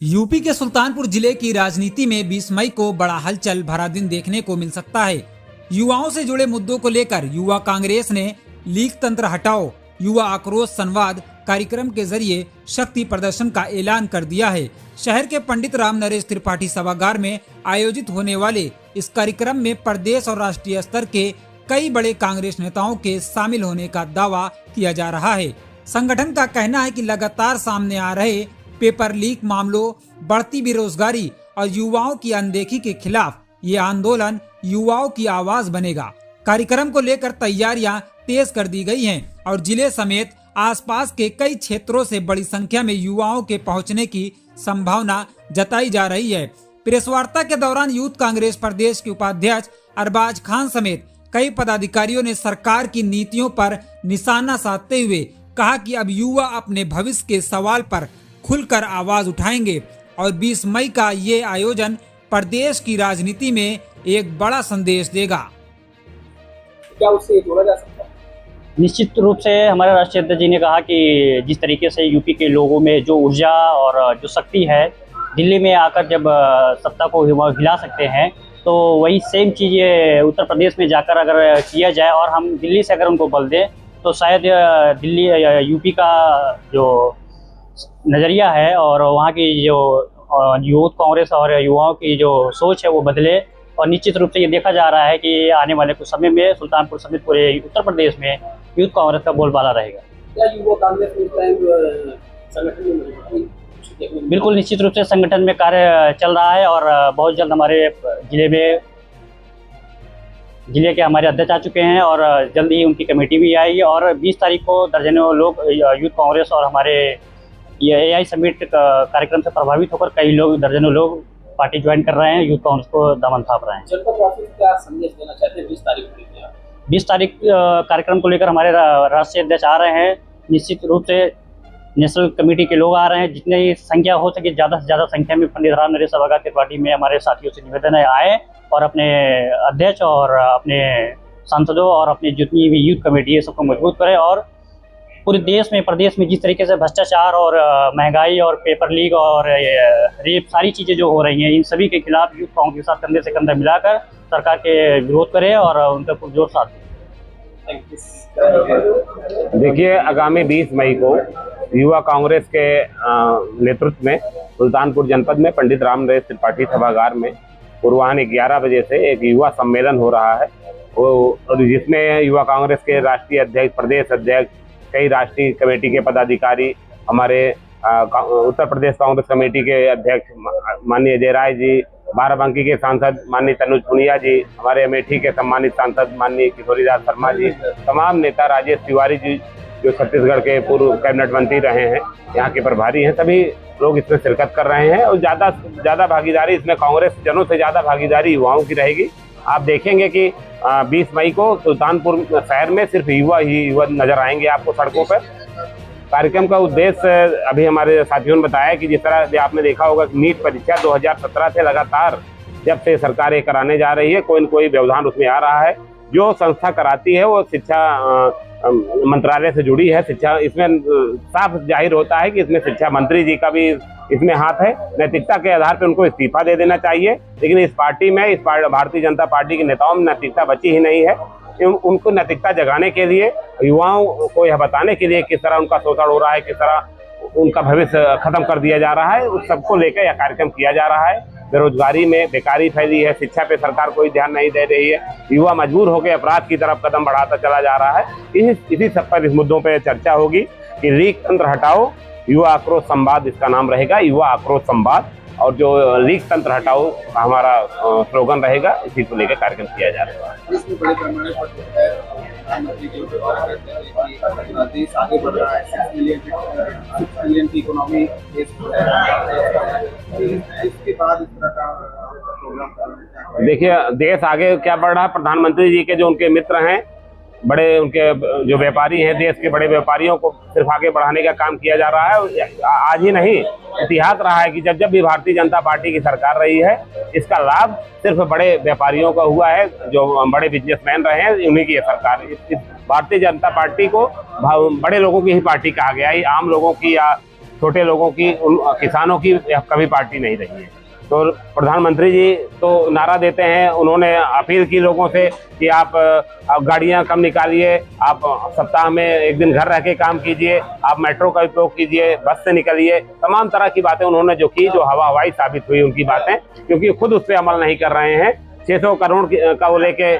UP के सुल्तानपुर जिले की राजनीति में 20 मई को बड़ा हलचल भरा दिन देखने को मिल सकता है। युवाओं से जुड़े मुद्दों को लेकर युवा कांग्रेस ने लीक तंत्र हटाओ युवा आक्रोश संवाद कार्यक्रम के जरिए शक्ति प्रदर्शन का ऐलान कर दिया है। शहर के पंडित राम नरेश त्रिपाठी सभागार में आयोजित होने वाले इस कार्यक्रम में प्रदेश और राष्ट्रीय स्तर के कई बड़े कांग्रेस नेताओं के शामिल होने का दावा किया जा रहा है। संगठन का कहना है कि लगातार सामने आ रहे पेपर लीक मामलों, बढ़ती बेरोजगारी और युवाओं की अनदेखी के खिलाफ ये आंदोलन युवाओं की आवाज बनेगा। कार्यक्रम को लेकर तैयारियां तेज कर दी गई हैं और जिले समेत आसपास के कई क्षेत्रों से बड़ी संख्या में युवाओं के पहुंचने की संभावना जताई जा रही है। प्रेस वार्ता के दौरान यूथ कांग्रेस प्रदेश के उपाध्यक्ष अरबाज खान समेत कई पदाधिकारियों ने सरकार की नीतियों पर निशाना साधते हुए कहा कि अब युवा अपने भविष्य के सवाल पर खुलकर आवाज उठाएंगे और 20 मई का ये आयोजन प्रदेश की राजनीति में एक बड़ा संदेश देगा। क्या उससे जोड़ा जा सकता है? निश्चित रूप से हमारे राष्ट्रीय अध्यक्ष जी ने कहा कि जिस तरीके से यूपी के लोगों में जो ऊर्जा और जो शक्ति है, दिल्ली में आकर जब सत्ता को हिला सकते हैं, तो वही सेम चीज़ उत्तर प्रदेश में जाकर अगर किया जाए और हम दिल्ली से अगर उनको बल दें तो शायद दिल्ली यूपी का जो नज़रिया है और वहाँ की जो यूथ कांग्रेस और युवाओं की जो सोच है वो बदले। और निश्चित रूप से ये देखा जा रहा है कि आने वाले कुछ समय में सुल्तानपुर समेत पूरे उत्तर प्रदेश में यूथ कांग्रेस का बोलबाला रहेगा। क्या युवा कांग्रेस संगठन में बिल्कुल निश्चित रूप से संगठन में कार्य चल रहा है और बहुत जल्द हमारे जिले के हमारे अध्यक्ष आ चुके हैं और जल्द ही उनकी कमेटी भी आएगी और 20 तारीख को दर्जनों लोग यूथ कांग्रेस और हमारे ये AI समिट कार्यक्रम से प्रभावित होकर कई लोग दर्जनों लोग पार्टी ज्वाइन कर रहे हैं, यूथ कांग्रेस को दामन थाप रहे हैं। जनपदवासियों को क्या संदेश देना चाहते हैं 20 तारीख को? 20 तारीख कार्यक्रम को लेकर हमारे राष्ट्रीय अध्यक्ष आ रहे हैं। निश्चित रूप से नेशनल कमेटी के लोग आ रहे हैं। जितनी संख्या हो सके ज़्यादा से ज़्यादा संख्या में पंडित राम नरेश सभागार के पार्टी में हमारे साथियों से निवेदन है आए और अपने अध्यक्ष और अपने सांसदों और अपनी जितनी भी यूथ कमेटी है सबको मजबूत करें और पूरे देश में प्रदेश में जिस तरीके से भ्रष्टाचार और महंगाई और पेपर लीक और रेप सारी चीज़ें जो हो रही हैं, इन सभी के खिलाफ यूथ कांग्रेस के साथ कंधे से कंधा मिलाकर सरकार के विरोध करें और उनका पुरजोर साथ दें। देखिए, आगामी 20 मई को युवा कांग्रेस के नेतृत्व में सुल्तानपुर जनपद में पंडित राम नरेश त्रिपाठी सभागार में पूर्वाह्न 11 बजे से एक युवा सम्मेलन हो रहा है और जिसमें युवा कांग्रेस के राष्ट्रीय अध्यक्ष, प्रदेश अध्यक्ष, कई राष्ट्रीय कमेटी के पदाधिकारी, हमारे उत्तर प्रदेश कांग्रेस कमेटी के अध्यक्ष माननीय अजय राय जी, बाराबंकी के सांसद माननीय तनुज पुनिया जी, हमारे अमेठी के सम्मानित सांसद माननीय किशोरीदास शर्मा जी, तमाम नेता, राजेश तिवारी जी जो छत्तीसगढ़ के पूर्व कैबिनेट मंत्री रहे हैं, यहाँ के प्रभारी हैं, सभी लोग इसमें शिरकत कर रहे हैं और ज़्यादा भागीदारी इसमें कांग्रेस जनों से ज़्यादा भागीदारी युवाओं की रहेगी। आप देखेंगे कि 20 मई को सुल्तानपुर शहर में सिर्फ युवा ही युवा नजर आएंगे आपको सड़कों पर। कार्यक्रम का उद्देश्य अभी हमारे साथियों ने बताया कि जिस तरह आपने देखा होगा कि नीट परीक्षा 2017 से लगातार जब से सरकार ये कराने जा रही है, कोई न कोई व्यवधान उसमें आ रहा है। जो संस्था कराती है वो शिक्षा मंत्रालय से जुड़ी है। शिक्षा इसमें साफ जाहिर होता है कि इसमें शिक्षा मंत्री जी का भी इसमें हाथ है। नैतिकता के आधार पर उनको इस्तीफा दे देना चाहिए, लेकिन इस पार्टी में, इस भारतीय जनता पार्टी के नेताओं में नैतिकता बची ही नहीं है। उनको नैतिकता जगाने के लिए, युवाओं को यह बताने के लिए किस तरह उनका शोषण हो रहा है, किस तरह उनका भविष्य खत्म कर दिया जा रहा है, उस सबको लेकर यह कार्यक्रम किया जा रहा है। बेरोजगारी में बेकारी फैली है, शिक्षा पे सरकार कोई ध्यान नहीं दे रही है, युवा मजबूर होकर अपराध की तरफ कदम बढ़ाता चला जा रहा है। इसी सब पर इस मुद्दों पर चर्चा होगी कि लीक तंत्र हटाओ युवा आक्रोश संवाद इसका नाम रहेगा, युवा आक्रोश संवाद। और जो लीक तंत्र हटाओ हमारा स्लोगन रहेगा, इसी को लेकर कार्यक्रम किया जा रहा है। इसमें बड़े पैमाने पर प्रधानमंत्री जी देश आगे बढ़ रहा है, 6 मिलियन की इकोनॉमी इसके बाद इस तरह का प्रोग्राम। देखिए, देश आगे क्या बढ़ रहा है, प्रधानमंत्री जी के जो उनके मित्र हैं, बड़े उनके जो व्यापारी हैं, देश के बड़े व्यापारियों को सिर्फ आगे बढ़ाने का काम किया जा रहा है। आज ही नहीं, इतिहास रहा है कि जब भी भारतीय जनता पार्टी की सरकार रही है, इसका लाभ सिर्फ बड़े व्यापारियों का हुआ है, जो बड़े बिजनेसमैन रहे हैं, उन्हीं की सरकार। भारतीय जनता पार्टी को बड़े लोगों की ही पार्टी कहा गया है, आम लोगों की या छोटे लोगों की, किसानों की कभी पार्टी नहीं रही है। तो प्रधानमंत्री जी तो नारा देते हैं, उन्होंने अपील की लोगों से कि आप गाड़ियां कम निकालिए, आप सप्ताह में एक दिन घर रह के काम कीजिए, आप मेट्रो का उपयोग कीजिए, बस से निकलिए। तमाम तरह की बातें उन्होंने जो की, जो हवाई साबित हुई उनकी बातें, क्योंकि खुद उस पर अमल नहीं कर रहे हैं। 600 करोड़ का वो लेके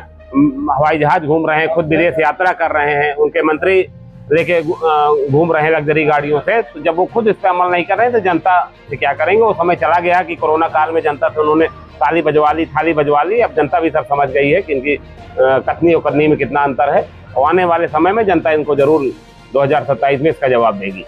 हवाई जहाज घूम रहे हैं, खुद विदेश यात्रा कर रहे हैं, उनके मंत्री लेके घूम रहे हैं लग्जरी गाड़ियों से। तो जब वो खुद इस पर अमल नहीं कर रहे हैं तो जनता से क्या करेंगे। वो समय चला गया कि कोरोना काल में जनता से उन्होंने थाली बजवा ली। अब जनता भी सब समझ गई है कि इनकी कथनी और करनी में कितना अंतर है। आने वाले समय में जनता इनको जरूर 2027 में इसका जवाब देगी।